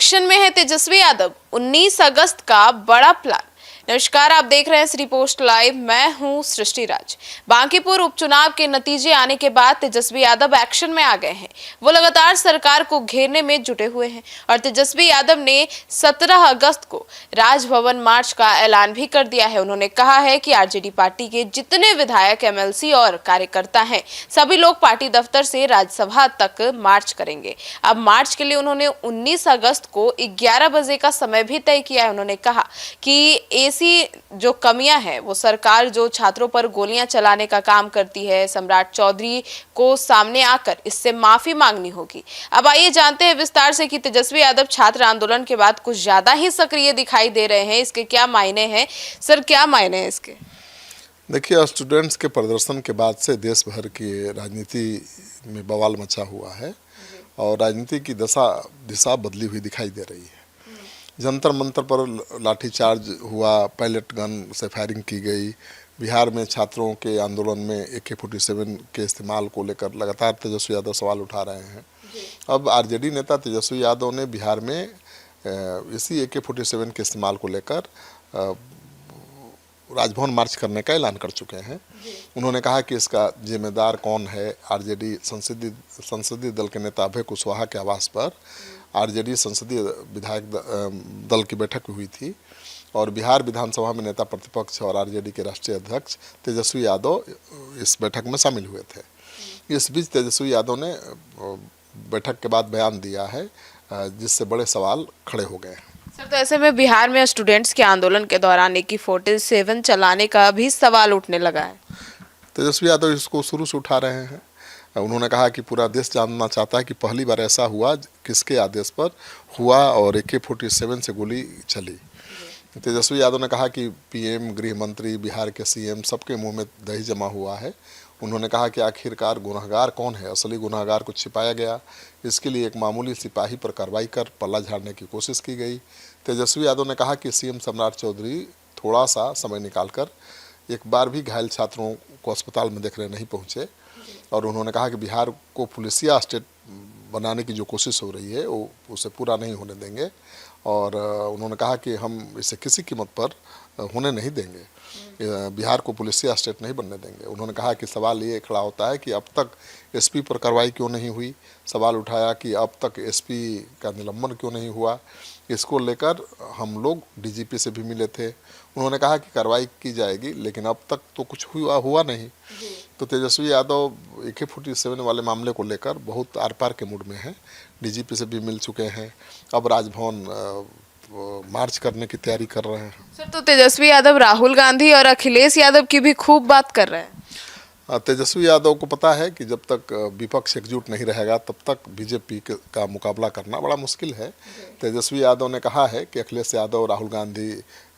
Action में है तेजस्वी यादव। 19 अगस्त का बड़ा प्लान। नमस्कार, आप देख रहे हैं श्री पोस्ट लाइव। मैं हूं सृष्टि राज। बांकीपुर उपचुनाव के नतीजे आने के बाद तेजस्वी यादव एक्शन में आ गए हैं। वो लगातार सरकार को घेरने में जुटे हुए हैं और तेजस्वी यादव ने 17 अगस्त को राजभवन मार्च का ऐलान भी कर दिया है। उन्होंने कहा है कि आरजेडी पार्टी के जितने विधायक, एमएलसी और कार्यकर्ता हैं, सभी लोग पार्टी दफ्तर से राज्यसभा तक मार्च करेंगे। अब मार्च के लिए उन्होंने 19 अगस्त को 11 बजे का समय भी तय किया है। उन्होंने कहा कि ऐसी जो कमियां हैं, वो सरकार जो छात्रों पर गोलियां चलाने का काम करती है, सम्राट चौधरी को सामने आकर इससे माफी मांगनी होगी। अब आइए जानते हैं विस्तार से कि तेजस्वी यादव छात्र आंदोलन के बाद कुछ ज्यादा ही सक्रिय दिखाई दे रहे हैं। इसके क्या मायने हैं? सर, क्या मायने हैं इसके? देखिए, स्टूडेंट्स के प्रदर्शन के बाद से देश भर की राजनीति में बवाल मचा हुआ है और राजनीति की दिशा बदली हुई दिखाई दे रही है। जंतर मंतर पर लाठीचार्ज हुआ, पैलेट गन से फायरिंग की गई। बिहार में छात्रों के आंदोलन में AK-47 के इस्तेमाल को लेकर लगातार तेजस्वी यादव सवाल उठा रहे हैं। अब आरजेडी नेता तेजस्वी यादव ने बिहार में इसी AK-47 के इस्तेमाल को लेकर राजभवन मार्च करने का ऐलान कर चुके हैं। उन्होंने कहा कि इसका जिम्मेदार कौन है। आरजेडी संसदीय दल के नेता अभय कुशवाहा के आवास पर आरजेडी संसदीय विधायक दल की बैठक हुई थी और बिहार विधानसभा में नेता प्रतिपक्ष और आरजेडी के राष्ट्रीय अध्यक्ष तेजस्वी यादव इस बैठक में शामिल हुए थे। इस बीच तेजस्वी यादव ने बैठक के बाद बयान दिया है, जिससे बड़े सवाल खड़े हो गए हैं। सर, तो ऐसे में बिहार में स्टूडेंट्स के आंदोलन के दौरान AK-47 चलाने का भी सवाल उठने लगा है। तेजस्वी यादव इसको शुरू से उठा रहे हैं। उन्होंने कहा कि पूरा देश जानना चाहता है कि पहली बार ऐसा हुआ, किसके आदेश पर हुआ और AK-47 से गोली चली। तेजस्वी यादव ने कहा कि PM, गृह मंत्री, बिहार के CM सबके मुंह में दही जमा हुआ है। उन्होंने कहा कि आखिरकार गुनहगार कौन है, असली गुनहगार को छिपाया गया। इसके लिए एक मामूली सिपाही पर कार्रवाई कर पल्ला झाड़ने की कोशिश की गई। तेजस्वी यादव ने कहा कि CM सम्राट चौधरी थोड़ा सा समय निकालकर एक बार भी घायल छात्रों को अस्पताल में देखने नहीं पहुँचे और उन्होंने कहा कि बिहार को पुलिसिया स्टेट बनाने की जो कोशिश हो रही है वो उसे पूरा नहीं होने देंगे और उन्होंने कहा कि हम इसे किसी कीमत पर होने नहीं देंगे, बिहार को पुलिसिया स्टेट नहीं बनने देंगे। उन्होंने कहा कि सवाल ये खड़ा होता है कि अब तक SP पर कार्रवाई क्यों नहीं हुई। सवाल उठाया कि अब तक SP का निलंबन क्यों नहीं हुआ। इसको लेकर हम लोग DGP से भी मिले थे। उन्होंने कहा कि कार्रवाई की जाएगी, लेकिन अब तक तो कुछ हुआ नहीं। तो तेजस्वी यादव AK-47 वाले मामले को लेकर बहुत आर पार के मूड में हैं। DGP से भी मिल चुके हैं। अब राजभवन मार्च करने की तैयारी कर रहे हैं। सर, तो तेजस्वी यादव राहुल गांधी और अखिलेश यादव की भी खूब बात कर रहे हैं। तेजस्वी यादव को पता है कि जब तक विपक्ष एकजुट नहीं रहेगा तब तक BJP का मुकाबला करना बड़ा मुश्किल है। तेजस्वी यादव ने कहा है कि अखिलेश यादव, राहुल गांधी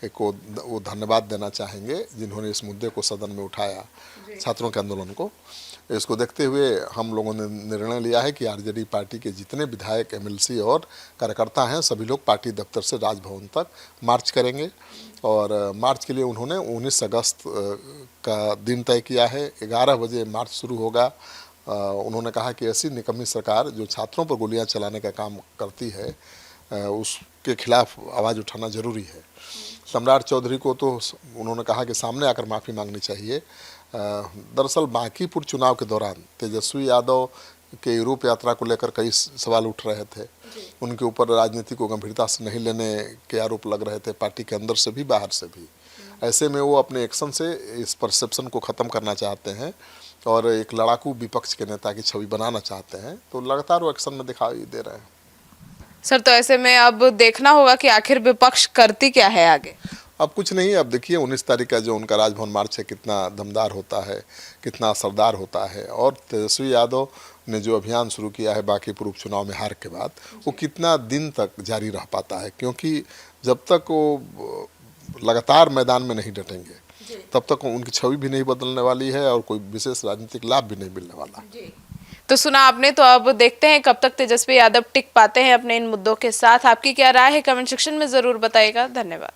को वो धन्यवाद देना चाहेंगे जिन्होंने इस मुद्दे को सदन में उठाया, छात्रों के आंदोलन को। इसको देखते हुए हम लोगों ने निर्णय लिया है कि आरजेडी पार्टी के जितने विधायक, MLC और कार्यकर्ता हैं, सभी लोग पार्टी दफ्तर से राजभवन तक मार्च करेंगे और मार्च के लिए उन्होंने 19 अगस्त का दिन तय किया है। 11 बजे मार्च शुरू होगा। उन्होंने कहा कि ऐसी निकम्मी सरकार जो छात्रों पर गोलियां चलाने का काम करती है, उसके खिलाफ आवाज़ उठाना ज़रूरी है। सम्राट चौधरी को तो उन्होंने कहा कि सामने आकर माफ़ी मांगनी चाहिए। दरअसल बांकीपुर चुनाव के दौरान तेजस्वी यादव के यूरोप यात्रा को लेकर कई सवाल उठ रहे थे। उनके ऊपर राजनीति को गंभीरता से नहीं लेने के आरोप लग रहे थे, पार्टी के अंदर से भी बाहर से भी। ऐसे में वो अपने एक्शन से इस परसेप्शन को ख़त्म करना चाहते हैं और एक लड़ाकू विपक्ष के नेता की छवि बनाना चाहते हैं, तो लगातार वो एक्शन में दिखाई दे रहे हैं। सर, तो ऐसे में अब देखना होगा कि आखिर विपक्ष करती क्या है आगे। अब कुछ नहीं, अब देखिए 19 तारीख का जो उनका राजभवन मार्च है कितना दमदार होता है, कितना असरदार होता है और तेजस्वी यादव ने जो अभियान शुरू किया है बांकीपुर उपचुनाव में हार के बाद, वो कितना दिन तक जारी रह पाता है, क्योंकि जब तक वो लगातार मैदान में नहीं डटेंगे तब तक उनकी छवि भी नहीं बदलने वाली है और कोई विशेष राजनीतिक लाभ भी नहीं मिलने वाला। तो सुना आपने, तो अब देखते हैं कब तक तेजस्वी यादव टिक पाते हैं अपने इन मुद्दों के साथ। आपकी क्या राय है कमेंट सेक्शन में जरूर बताइएगा। धन्यवाद।